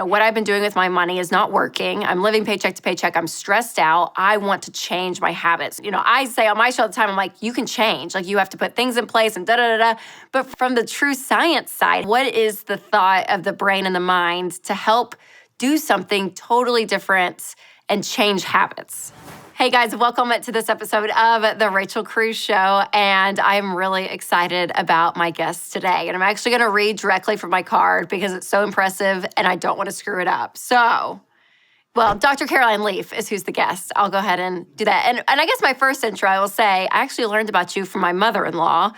what I've been doing with my money is not working. I'm living paycheck to paycheck. I'm stressed out. I want to change my habits. I say on my show all the time, I'm like, you can change. Like, you have to put things in place and da-da-da-da. But from the true science side, what is the thought of the brain and the mind to help do something totally different and change habits? Hey guys, welcome to this episode of the Rachel Cruze Show, and I'm really excited about my guest today. And I'm actually going to read directly from my card because it's so impressive and I don't want to screw it up. So, Dr. Caroline Leaf is who's the guest. I'll go ahead and do that. And I guess my first intro, I will say, I actually learned about you from my mother-in-law,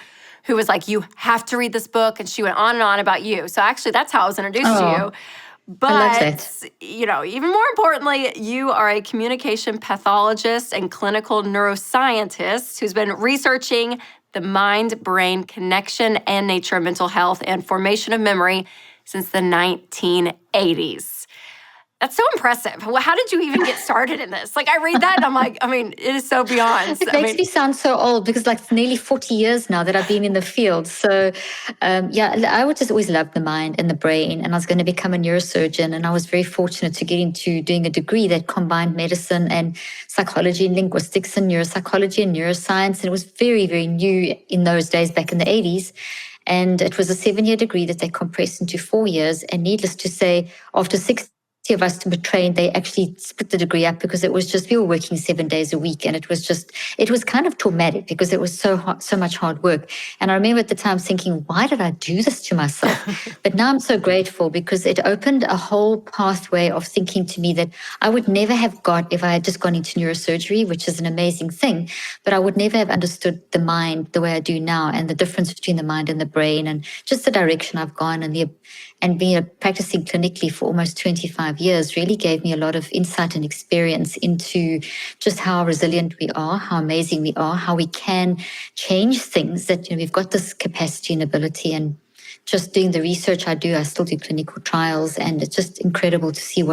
who was like, you have to read this book, and she went on and on about you. So actually, that's how I was introduced to you. But, even more importantly, you are a communication pathologist and clinical neuroscientist who's been researching the mind-brain connection and nature of mental health and formation of memory since the 1980s. That's so impressive. Well, how did you even get started in this? Like, I read that and I'm like, it is so beyond. It makes me sound so old because it's nearly 40 years now that I've been in the field. So, I would just always love the mind and the brain. And I was going to become a neurosurgeon. And I was very fortunate to get into doing a degree that combined medicine and psychology and linguistics and neuropsychology and neuroscience. And it was very, very new in those days back in the 80s. And it was a 7-year degree that they compressed into 4 years. And needless to say, after 6 of us to be trained, they actually split the degree up because it was just, we were working 7 days a week, and it was kind of traumatic because it was so much hard work. And I remember at the time thinking, why did I do this to myself? But now I'm so grateful because it opened a whole pathway of thinking to me that I would never have got if I had just gone into neurosurgery, which is an amazing thing, but I would never have understood the mind the way I do now, and the difference between the mind and the brain, and just the direction I've gone, and being practicing clinically for almost 25 years really gave me a lot of insight and experience into just how resilient we are, how amazing we are, how we can change things, that we've got this capacity and ability. And just doing the research I do, I still do clinical trials, and it's just incredible to see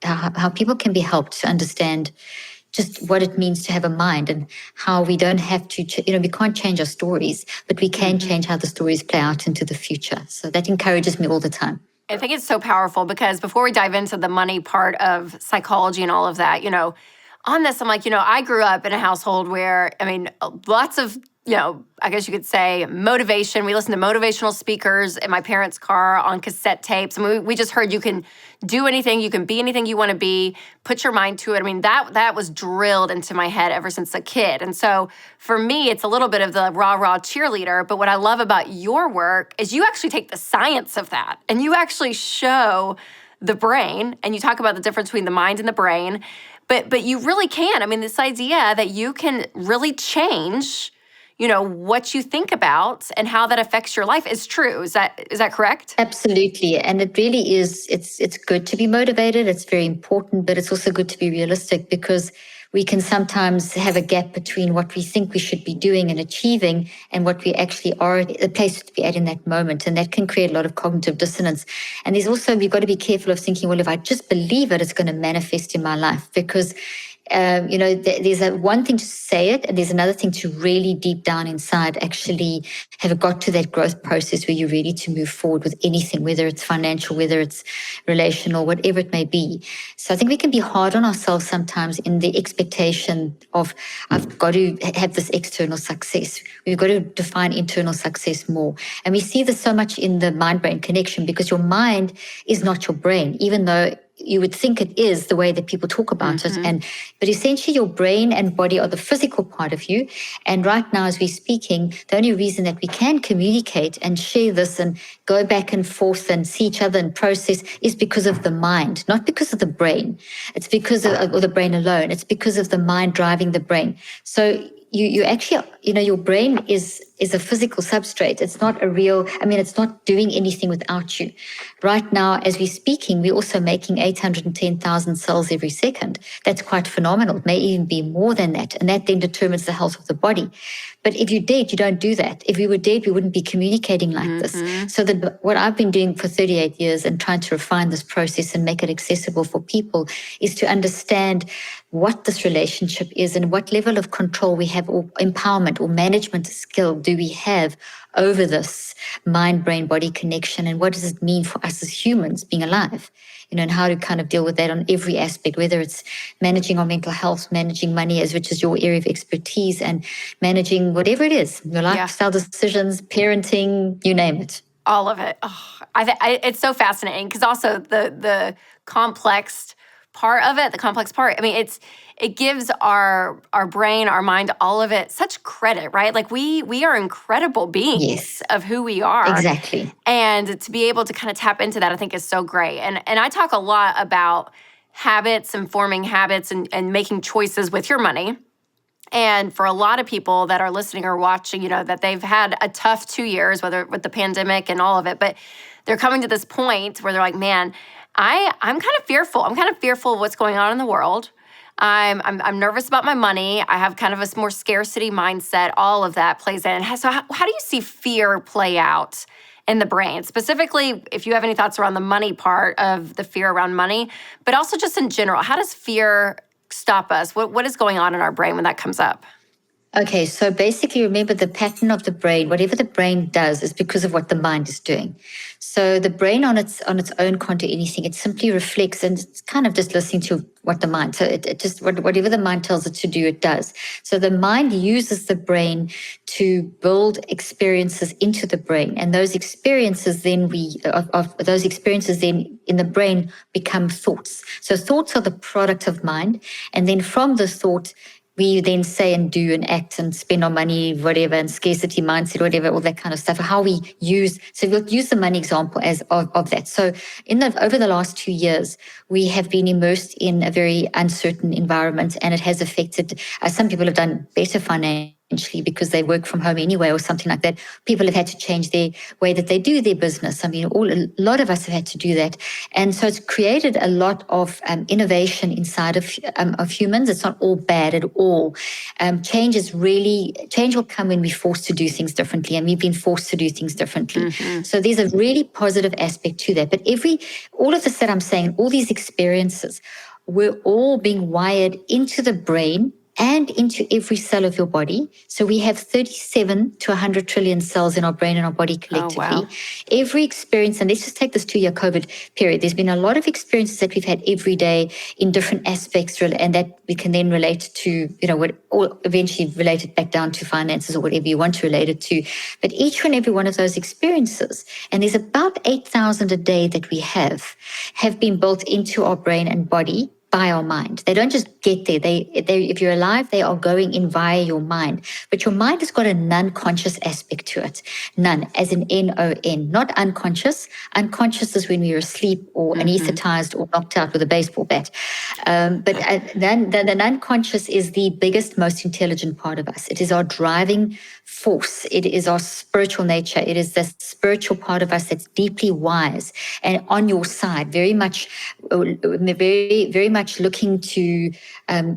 how people can be helped to understand just what it means to have a mind, and how we don't have to, we can't change our stories, but we can change how the stories play out into the future. So that encourages me all the time. I think it's so powerful because before we dive into the money part of psychology and all of that, on this, I'm like, I grew up in a household where, lots of, I guess you could say motivation. We listened to motivational speakers in my parents' car on cassette tapes. And we just heard you can do anything, you can be anything you want to be, put your mind to it. That was drilled into my head ever since a kid. And so for me, it's a little bit of the rah-rah cheerleader. But what I love about your work is you actually take the science of that and you actually show the brain, and you talk about the difference between the mind and the brain. But you really can. This idea that you can really change what you think about and how that affects your life is true. Is that correct? Absolutely. And it really is, it's good to be motivated. It's very important, but it's also good to be realistic, because we can sometimes have a gap between what we think we should be doing and achieving and what we actually are, the place to be at in that moment. And that can create a lot of cognitive dissonance. And there's also, you've got to be careful of thinking, well, if I just believe it, it's going to manifest in my life, because there's one thing to say it, and there's another thing to really deep down inside actually have got to that growth process where you're ready to move forward with anything, whether it's financial, whether it's relational, whatever it may be. So I think we can be hard on ourselves sometimes in the expectation of, I've got to have this external success. We've got to define internal success more. And we see this so much in the mind-brain connection, because your mind is not your brain, even though you would think it is the way that people talk about it. But essentially your brain and body are the physical part of you. And right now, as we're speaking, the only reason that we can communicate and share this and go back and forth and see each other and process is because of the mind, not because of the brain. It's because of or the brain alone. It's because of the mind driving the brain. So you actually, your brain is a physical substrate. It's not a real, it's not doing anything without you. Right now, as we're speaking, we're also making 810,000 cells every second. That's quite phenomenal. It may even be more than that. And that then determines the health of the body. But if you're dead, you don't do that. If we were dead, we wouldn't be communicating like this. So what I've been doing for 38 years and trying to refine this process and make it accessible for people is to understand what this relationship is and what level of control we have, or empowerment or management skill do we have over this mind, brain, body connection. And what does it mean for us as humans being alive? And how to kind of deal with that on every aspect, whether it's managing our mental health, managing money, which is your area of expertise, and managing whatever it is, your lifestyle decisions, parenting, you name it. All of it. Oh, it's so fascinating because also the complex part of it, the complex part. I mean, it gives our brain, our mind, all of it such credit, right? Like we are incredible beings of who we are. Exactly. And to be able to kind of tap into that, I think is so great. And I talk a lot about habits and forming habits and making choices with your money. And for a lot of people that are listening or watching, that they've had a tough 2 years, whether with the pandemic and all of it, but they're coming to this point where they're like, man, I'm kind of fearful. I'm kind of fearful of what's going on in the world. I'm nervous about my money. I have kind of a more scarcity mindset. All of that plays in. So how do you see fear play out in the brain? Specifically, if you have any thoughts around the money part of the fear around money, but also just in general, how does fear stop us? What is going on in our brain when that comes up? Okay, so basically remember the pattern of the brain, whatever the brain does is because of what the mind is doing. So the brain on its own can't do anything. It simply reflects, and it's kind of just listening to what the mind, so it just, whatever the mind tells it to do, it does. So the mind uses the brain to build experiences into the brain. And those experiences then in the brain become thoughts. So thoughts are the product of mind. And then from the thought, we then say and do and act and spend our money, whatever, and scarcity mindset, whatever, all that kind of stuff. How we use, so we'll use the money example as of that. So over the last 2 years, we have been immersed in a very uncertain environment, and it has affected, some people have done better financially because they work from home anyway or something like that. People have had to change their way that they do their business. I mean, a lot of us have had to do that. And so it's created a lot of innovation inside of humans. It's not all bad at all. Change will come when we're forced to do things differently, and we've been forced to do things differently. Mm-hmm. So there's a really positive aspect to that. But all of this that I'm saying, all these experiences, we're all being wired into the brain and into every cell of your body. So we have 37 to 100 trillion cells in our brain and our body collectively. Oh, wow. Every experience, and let's just take this 2-year COVID period, there's been a lot of experiences that we've had every day in different aspects, and that we can then relate to, or eventually relate it back down to finances or whatever you want to relate it to. But each and every one of those experiences, and there's about 8,000 a day that we have been built into our brain and body by our mind. They don't just get there. They, if you're alive, they are going in via your mind. But your mind has got a non-conscious aspect to it. None, as in N-O-N, not unconscious. Unconscious is when we are asleep or anesthetized or knocked out with a baseball bat. But then the non-conscious is the biggest, most intelligent part of us. It is our driving force. It is our spiritual nature. It is the spiritual part of us that's deeply wise and on your side, very much looking to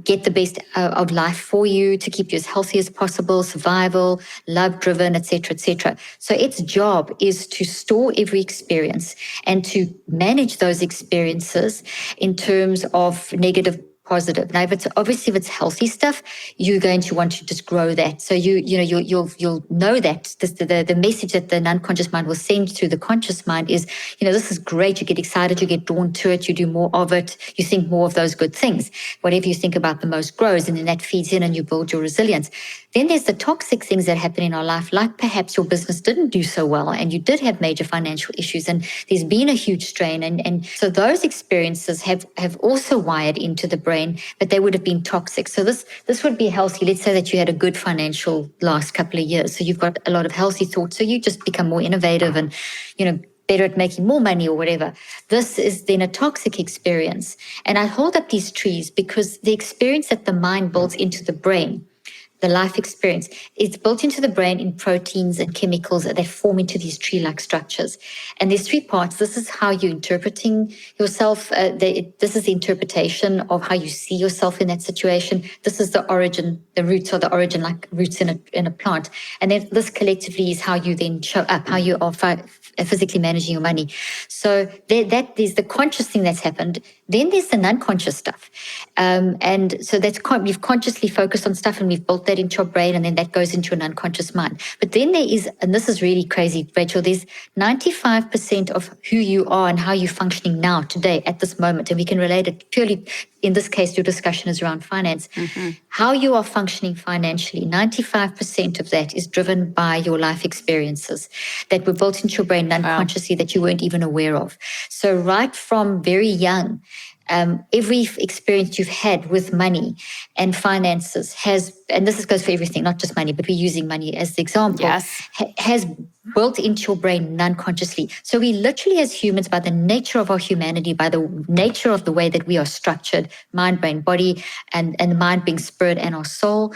get the best of life for you, to keep you as healthy as possible, survival, love-driven, etc., etc. So its job is to store every experience and to manage those experiences in terms of negative, positive. Now, if it's healthy stuff, you're going to want to just grow that. So you'll know that the message that the unconscious mind will send to the conscious mind is, this is great. You get excited, you get drawn to it, you do more of it, you think more of those good things. Whatever you think about the most grows, and then that feeds in and you build your resilience. Then there's the toxic things that happen in our life, like perhaps your business didn't do so well and you did have major financial issues and there's been a huge strain. And so those experiences have also wired into the brain, but they would have been toxic. So this would be healthy. Let's say that you had a good financial last couple of years. So you've got a lot of healthy thoughts. So you just become more innovative and, better at making more money or whatever. This is then a toxic experience. And I hold up these trees because the experience that the mind builds into the brain, the life experience, it's built into the brain in proteins and chemicals that form into these tree-like structures. And there's 3 parts. This is how you're interpreting yourself. This is the interpretation of how you see yourself in that situation. This is the origin. The roots are the origin, like roots in a plant. And then this collectively is how you then show up, how you are physically managing your money. So there's the conscious thing that's happened. Then there's the non-conscious stuff. And so we've consciously focused on stuff and we've built that into your brain, and then that goes into an unconscious mind. But then there is, and this is really crazy, Rachel, there's 95% of who you are and how you're functioning now, today, at this moment. And we can relate it purely, in this case, your discussion is around finance. How you are functioning financially, 95% of that is driven by your life experiences that were built into your brain unconsciously that you weren't even aware of. So right from very young, every experience you've had with money and finances has, and this goes for everything, not just money, but we're using money as the example, has built into your brain unconsciously. So we literally, as humans, by the nature of our humanity, by the nature of the way that we are structured, mind, brain, body, and the mind being spirit and our soul,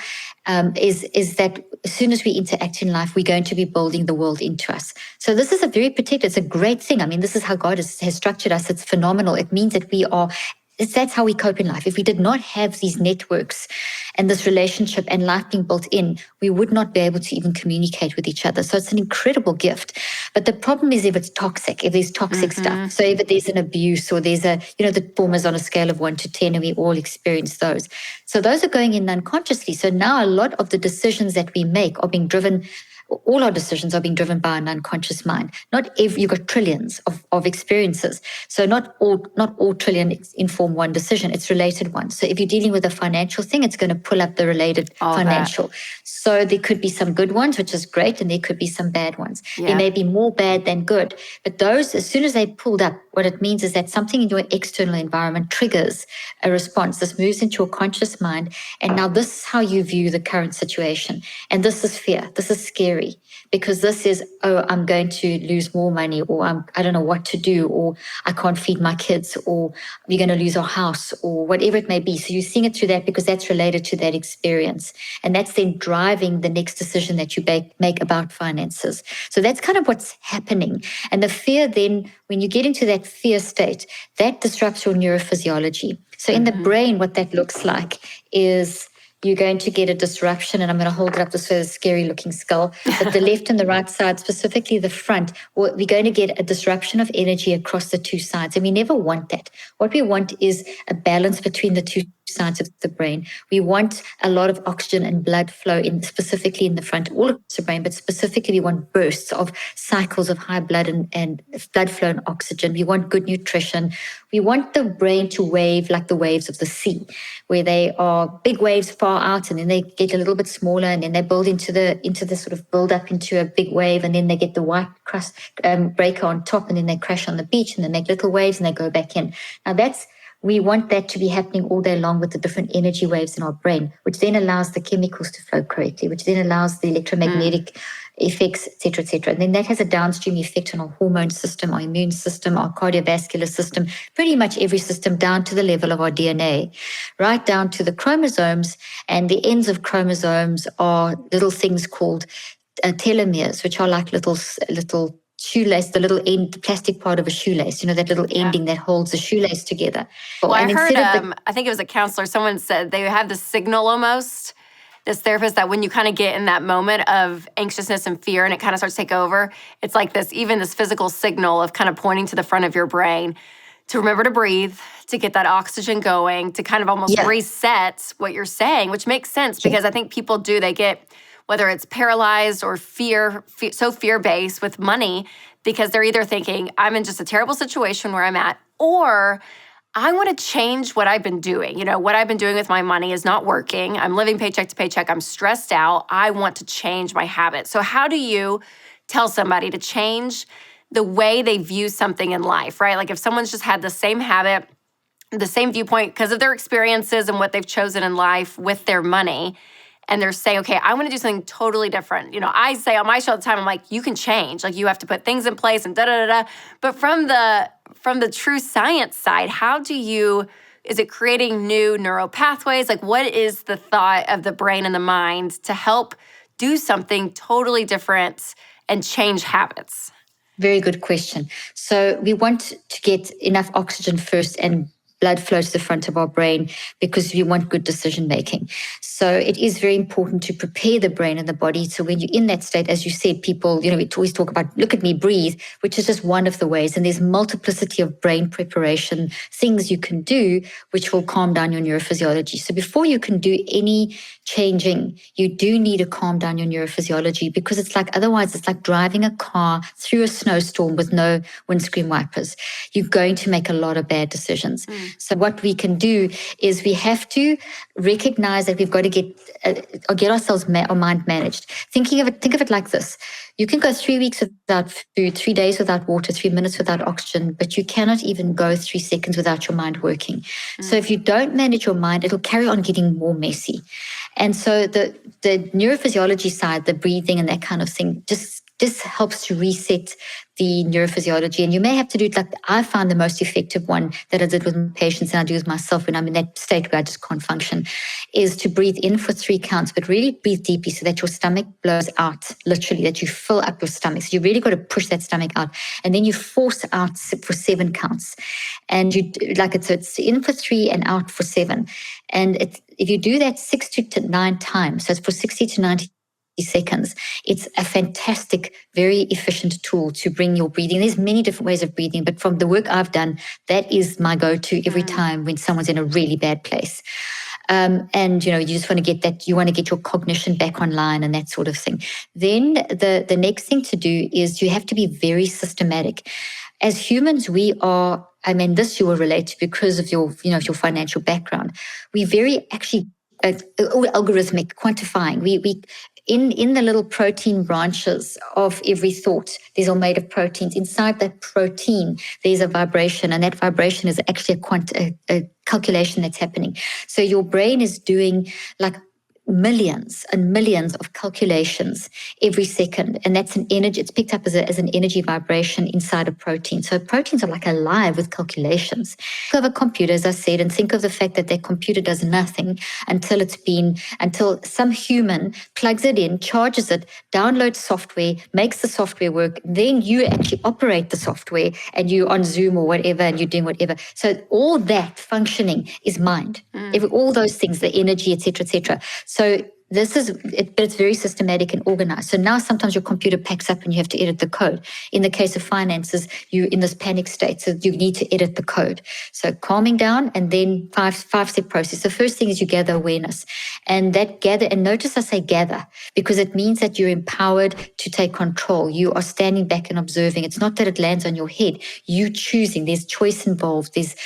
is that as soon as we interact in life, we're going to be building the world into us. So this is a very protected, it's a great thing. I mean, this is how God has structured us. It's phenomenal. It means that we are, that's how we cope in life. If we did not have these networks and this relationship and life being built in, we would not be able to even communicate with each other. So it's an incredible gift. But the problem is if it's toxic, if there's toxic stuff. So if there's an abuse or there's a, the traumas on a scale of 1 to 10, and we all experience those. So those are going in unconsciously. So now a lot of the decisions that we make are being driven, all our decisions are being driven by an unconscious mind. You've got trillions of experiences. So not all trillion inform one decision. It's related ones. So if you're dealing with a financial thing, it's going to pull up the related financial. So there could be some good ones, which is great, and there could be some bad ones. There may be more bad than good. But those, as soon as they pulled up, what it means is that something in your external environment triggers a response. This moves into your conscious mind. And now this is how you view the current situation. And this is fear. This is scary. Because this is, I'm going to lose more money, or I don't know what to do, or I can't feed my kids, or we're going to lose our house, or whatever it may be. So you're seeing it through that because that's related to that experience. And that's then driving the next decision that you make about finances. So that's kind of what's happening. And the fear then, when you get into that fear state, that disrupts your neurophysiology. So in the brain, what that looks like is you're going to get a disruption, and I'm going to hold it up this way, a scary looking skull, but the left and the right side, specifically the front, we're going to get a disruption of energy across the two sides. And we never want that. What we want is a balance between the two sides of the brain. We want a lot of oxygen and blood flow specifically in the front, all across the brain, but specifically we want bursts of cycles of high blood and blood flow and oxygen. We want good nutrition. We want the brain to wave like the waves of the sea, where they are big waves far out, and then they get a little bit smaller, and then they build into the sort of build up into a big wave, and then they get the white crust breaker on top, and then they crash on the beach, and they make little waves, and they go back in. Now we want that to be happening all day long with the different energy waves in our brain, which then allows the chemicals to flow correctly, which then allows the electromagnetic effects, et cetera, et cetera. And then that has a downstream effect on our hormone system, our immune system, our cardiovascular system, pretty much every system down to the level of our DNA, right down to the chromosomes. And the ends of chromosomes are little things called telomeres, which are like little shoelace, the little end, the plastic part of a shoelace, that little ending that holds the shoelace together. Well, I heard, I think it was a counselor, someone said they have this signal almost, this therapist, that when you kind of get in that moment of anxiousness and fear and it kind of starts to take over, it's like this physical signal of kind of pointing to the front of your brain to remember to breathe, to get that oxygen going, to kind of almost reset what you're saying, which makes sense because I think people they get, whether it's paralyzed or so fear-based with money, because they're either thinking, I'm in just a terrible situation where I'm at, or I want to change what I've been doing. What I've been doing with my money is not working. I'm living paycheck to paycheck. I'm stressed out. I want to change my habits. So how do you tell somebody to change the way they view something in life, right? Like if someone's just had the same habit, the same viewpoint because of their experiences and what they've chosen in life with their money, and they're saying, okay, I want to do something totally different. I say on my show all the time, I'm like, you can change. Like you have to put things in place and da-da-da-da. But from the true science side, is it creating new neural pathways? Like what is the thought of the brain and the mind to help do something totally different and change habits? Very good question. So we want to get enough oxygen first and blood flow to the front of our brain because we want good decision making. So it is very important to prepare the brain and the body. So when you're in that state, as you said, people, we always talk about, look at me, breathe, which is just one of the ways. And there's multiplicity of brain preparation, things you can do, which will calm down your neurophysiology. So before you can do any changing, you do need to calm down your neurophysiology, because otherwise it's like driving a car through a snowstorm with no windscreen wipers. You're going to make a lot of bad decisions. So what we can do is we have to recognize that we've got to get ourselves our mind managed. Think of it like this. You can go 3 weeks without food, 3 days without water, 3 minutes without oxygen, but you cannot even go 3 seconds without your mind working. So if you don't manage your mind, it'll carry on getting more messy. And so the neurophysiology side, the breathing and that kind of thing, just helps to reset the neurophysiology. And you may have to do it like I found the most effective one that I did with my patients and I do with myself when I'm in that state where I just can't function, is to breathe in for 3 counts, but really breathe deeply so that your stomach blows out, literally, that you fill up your stomach. So you really got to push that stomach out. And then you force out for 7 counts. And it's in for 3 and out for 7. And if you do that 6 to 9 times, so it's for 60 to 90 seconds, it's a fantastic, very efficient tool to bring your breathing. There's many different ways of breathing, but from the work I've done, that is my go-to every time when someone's in a really bad place. And you just want to get your cognition back online and that sort of thing. Then the next thing to do is you have to be very systematic. As humans, we are, this you will relate to because of your financial background. We very actually algorithmic, quantifying. We in the little protein branches of every thought, these are made of proteins. Inside that protein, there's a vibration, and that vibration is actually a calculation that's happening. So your brain is doing like millions and millions of calculations every second, and that's an energy. It's picked up as an energy vibration inside a protein. So proteins are like alive with calculations. Think of a computer, as I said, and think of the fact that that computer does nothing until some human plugs it in, charges it, downloads software, makes the software work. Then you actually operate the software, and you're on Zoom or whatever, and you're doing whatever. So all that functioning is mind. All those things, the energy, etc., etc. So this is it, but it's very systematic and organized. So now sometimes your computer packs up and you have to edit the code. In the case of finances, you're in this panic state, so you need to edit the code. So calming down, and then five-step process. The first thing is you gather awareness, and notice I say gather, because it means that you're empowered to take control. You are standing back and observing. It's not that it lands on your head. You choosing. There's choice involved. There's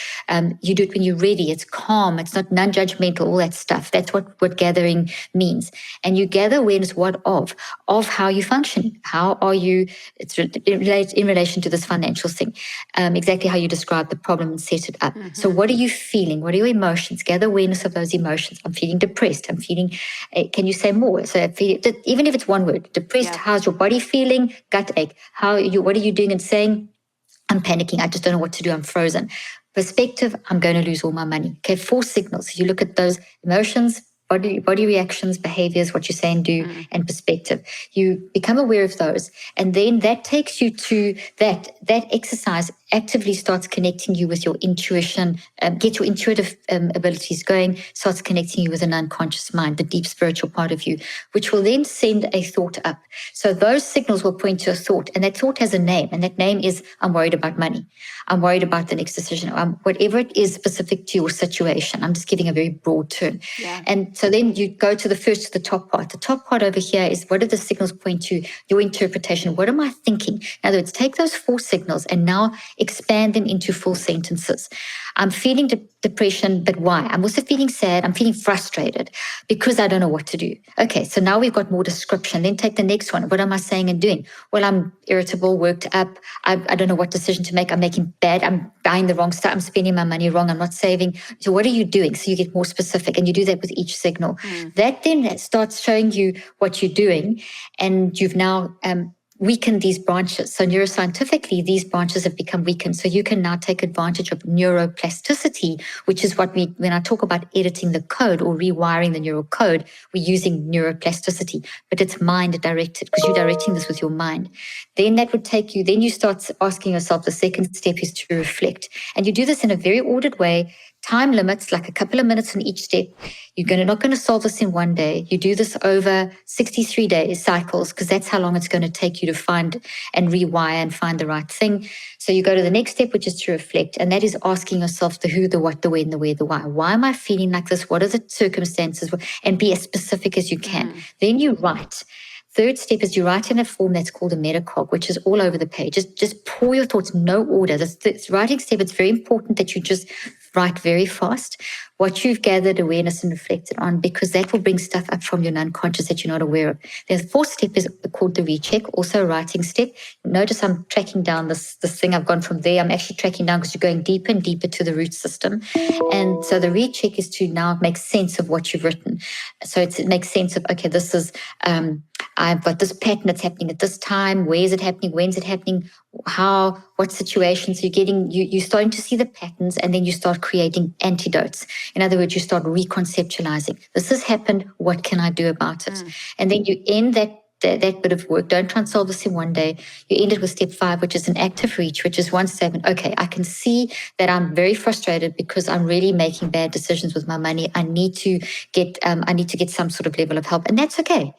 you do it when you're ready. It's calm. It's not non-judgmental. All that stuff. That's what gathering means. And you gather awareness of how you function. How are you? It's in relation to this financial thing. Exactly how you describe the problem and set it up. Mm-hmm. So what are you feeling? What are your emotions? Gather awareness of those emotions. I'm feeling depressed. I'm feeling. Can you say more? So even if it's one word, depressed. Yeah. How's your body feeling? Gut ache. What are you doing and saying? I'm panicking. I just don't know what to do. I'm frozen. Perspective. I'm going to lose all my money. Okay, 4 signals. So you look at those emotions. Body reactions, behaviors, what you say and do, and perspective. You become aware of those. And then that takes you to that exercise actively starts connecting you with your intuition, get your intuitive abilities going, starts connecting you with an unconscious mind, the deep spiritual part of you, which will then send a thought up. So those signals will point to a thought, and that thought has a name, and that name is, I'm worried about money. I'm worried about the next decision. Whatever it is specific to your situation. I'm just giving a very broad term. Yeah. And so then you go to the top part. The top part over here is, what do the signals point to? Your interpretation. What am I thinking? In other words, take those 4 signals and now expand them into full sentences. I'm feeling depression, but why? I'm also feeling sad. I'm feeling frustrated because I don't know what to do. Okay, so now we've got more description. Then take the next one. What am I saying and doing? Well, I'm irritable, worked up. I don't know what decision to make. I'm making bad. I'm buying the wrong stuff. I'm spending my money wrong. I'm not saving. So what are you doing? So you get more specific, and you do that with each signal. That then starts showing you what you're doing, and you've now weaken these branches. So neuroscientifically, these branches have become weakened. So you can now take advantage of neuroplasticity, which is what when I talk about editing the code or rewiring the neural code, we're using neuroplasticity, but it's mind directed because you're directing this with your mind. Then that would take you, then you start asking yourself, the second step is to reflect. And you do this in a very ordered way time limits, like a couple of minutes on each step. You're not going to solve this in one day. You do this over 63 days cycles, because that's how long it's going to take you to find and rewire and find the right thing. So you go to the next step, which is to reflect. And that is asking yourself the who, the what, the when, the where, the why. Why am I feeling like this? What are the circumstances? And be as specific as you can. Then you write. Third step is you write in a form that's called a metacog, which is all over the page. Just pour your thoughts, no order. This writing step, it's very important that you just write very fast what you've gathered, awareness, and reflected on, because that will bring stuff up from your unconscious that you're not aware of. The fourth step is called the recheck, also a writing step. Notice I'm tracking down this thing. I've gone from there. I'm actually tracking down because you're going deeper and deeper to the root system. And so the recheck is to now make sense of what you've written. So it makes sense of, okay, this is, I've got this pattern that's happening at this time. Where is it happening? When's it happening? How, what situations you're starting to see the patterns, and then you start creating antidotes. In other words, you start reconceptualizing. This has happened. What can I do about it? And then you end that bit of work. Don't try and solve this in one day. You end it with step 5, which is an active reach, which is one statement. Okay, I can see that I'm very frustrated because I'm really making bad decisions with my money. I need to get some sort of level of help, and that's okay.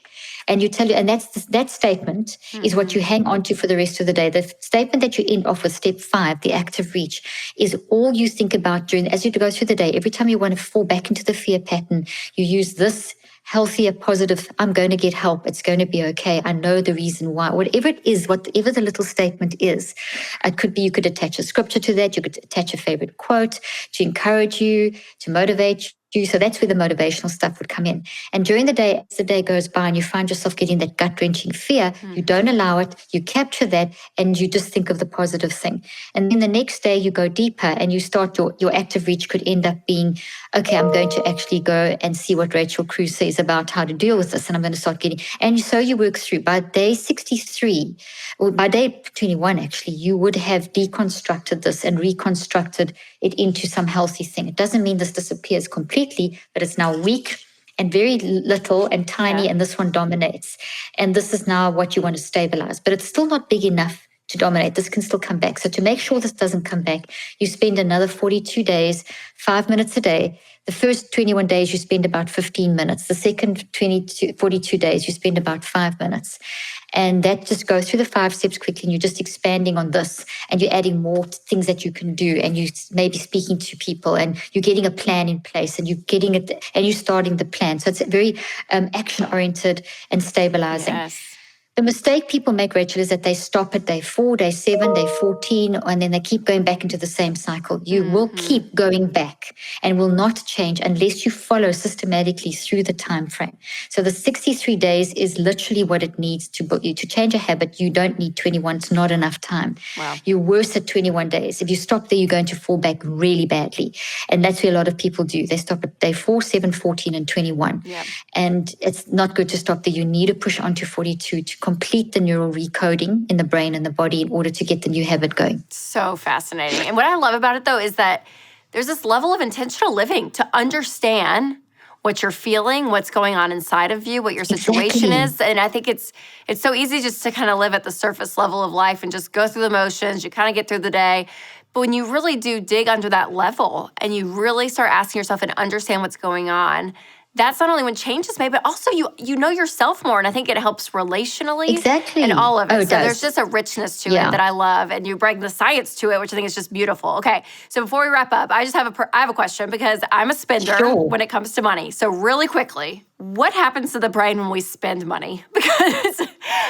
And you tell you, and that statement is what you hang on to for the rest of the day. The statement that you end off with, step 5, the active reach, is all you think about as you go through the day. Every time you want to fall back into the fear pattern, you use this healthier, positive, I'm going to get help. It's going to be okay. I know the reason why. Whatever it is, whatever the little statement is, it could be, you could attach a scripture to that. You could attach a favorite quote to encourage you, to motivate you. So that's where the motivational stuff would come in. And during the day, as the day goes by and you find yourself getting that gut-wrenching fear, you don't allow it, you capture that, and you just think of the positive thing. And then the next day you go deeper and you start your active reach could end up being, okay, I'm going to actually go and see what Rachel Cruze says about how to deal with this. And I'm going to start getting, and so you work through. By day 63, or by day 21, actually, you would have deconstructed this and reconstructed it into some healthy thing. It doesn't mean this disappears completely, but it's now weak and very little and tiny, and this one dominates. And this is now what you want to stabilize, but it's still not big enough to dominate. This can still come back. So to make sure this doesn't come back, you spend another 42 days, 5 minutes a day. The first 21 days, you spend about 15 minutes. The second 42 days, you spend about 5 minutes. And that just goes through the 5 steps quickly, and you're just expanding on this, and you're adding more things that you can do, and you may be speaking to people, and you're getting a plan in place, and you're getting it, and you're starting the plan. So it's very action-oriented and stabilizing. Yes. The mistake people make, Rachel, is that they stop at day 4, day 7, day 14, and then they keep going back into the same cycle. You will keep going back and will not change unless you follow systematically through the time frame. So the 63 days is literally what it needs to change a habit. You don't need 21. It's not enough time. Wow. You're worse at 21 days. If you stop there, you're going to fall back really badly. And that's where a lot of people do. They stop at day 4, 7, 14, and 21. Yep. And it's not good to stop there. You need to push on to 42 to complete the neural recoding in the brain and the body in order to get the new habit going. So fascinating. And what I love about it, though, is that there's this level of intentional living to understand what you're feeling, what's going on inside of you, what your situation is. And I think it's so easy just to kind of live at the surface level of life and just go through the motions. You kind of get through the day. But when you really do dig under that level and you really start asking yourself and understand what's going on, that's not only when change is made, but also you know yourself more. And I think it helps relationally. Exactly. And all of it. Oh, it so does. there's just a richness to it that I love. And you bring the science to it, which I think is just beautiful. Okay, so before we wrap up, I have a question because I'm a spender when it comes to money. So really quickly, what happens to the brain when we spend money? Because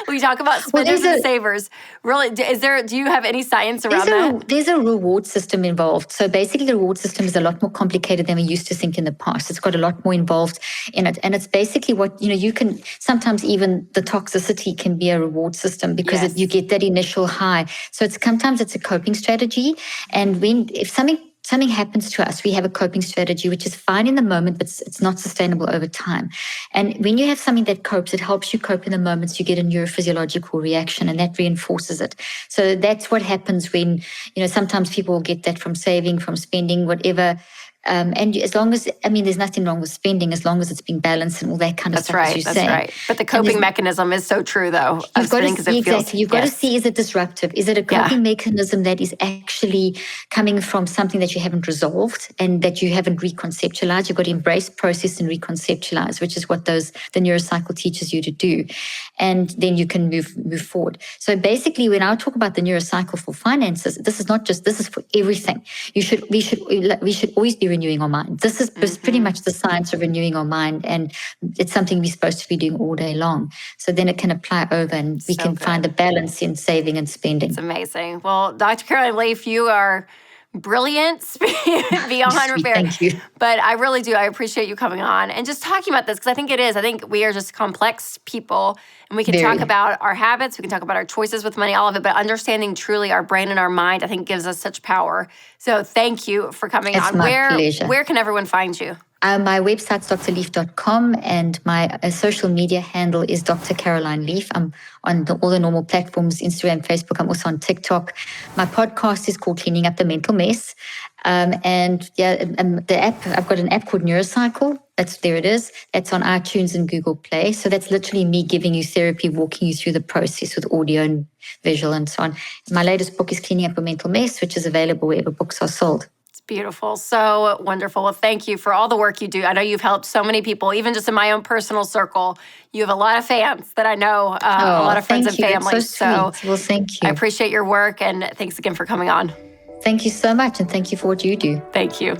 we talk about spenders and savers. Really, do you have any science around that? There's a reward system involved. So basically the reward system is a lot more complicated than we used to think in the past. It's got a lot more involved in it. And it's basically what, you can, sometimes even the toxicity can be a reward system because you get that initial high. So sometimes it's a coping strategy. And if something happens to us, we have a coping strategy, which is fine in the moment, but it's not sustainable over time. And when you have something that copes, it helps you cope in the moments. You get a neurophysiological reaction, and that reinforces it. So that's what happens when, sometimes people get that from saving, from spending, whatever And as long as, there's nothing wrong with spending as long as it's being balanced and all that kind of That's stuff, right. as you That's say. right. But the coping mechanism is so true, though. You've got to see, Exactly. You've got to see, is it disruptive? Is it a coping mechanism that is actually coming from something that you haven't resolved and that you haven't reconceptualized? You've got to embrace, process, and reconceptualize, which is what the neurocycle teaches you to do. And then you can move forward. So basically, when I talk about the neurocycle for finances, this is for everything. We should always be renewing our mind. This is pretty much the science of renewing our mind, and it's something we're supposed to be doing all day long. So then it can apply over, and we can find a balance in saving and spending. It's amazing. Well, Dr. Caroline Leaf, you are brilliant beyond repair. Thank you. But I really do. I appreciate you coming on and just talking about this, because I think it is. I think we are just complex people, and we can talk about our habits. We can talk about our choices with money, all of it. But understanding truly our brain and our mind, I think, gives us such power. So thank you for coming on. It's my pleasure. Where can everyone find you? My website's drleaf.com, and my social media handle is Dr. Caroline Leaf. I'm on all the normal platforms, Instagram, Facebook. I'm also on TikTok. My podcast is called Cleaning Up the Mental Mess. The app, I've got an app called Neurocycle. There it is. That's on iTunes and Google Play. So that's literally me giving you therapy, walking you through the process with audio and visual and so on. My latest book is Cleaning Up a Mental Mess, which is available wherever books are sold. Beautiful. So wonderful. Well, thank you for all the work you do. I know you've helped so many people, even just in my own personal circle. You have a lot of fans that I know, a lot of friends and family. That's so sweet. Well, thank you. I appreciate your work, and thanks again for coming on. Thank you so much, and thank you for what you do. Thank you.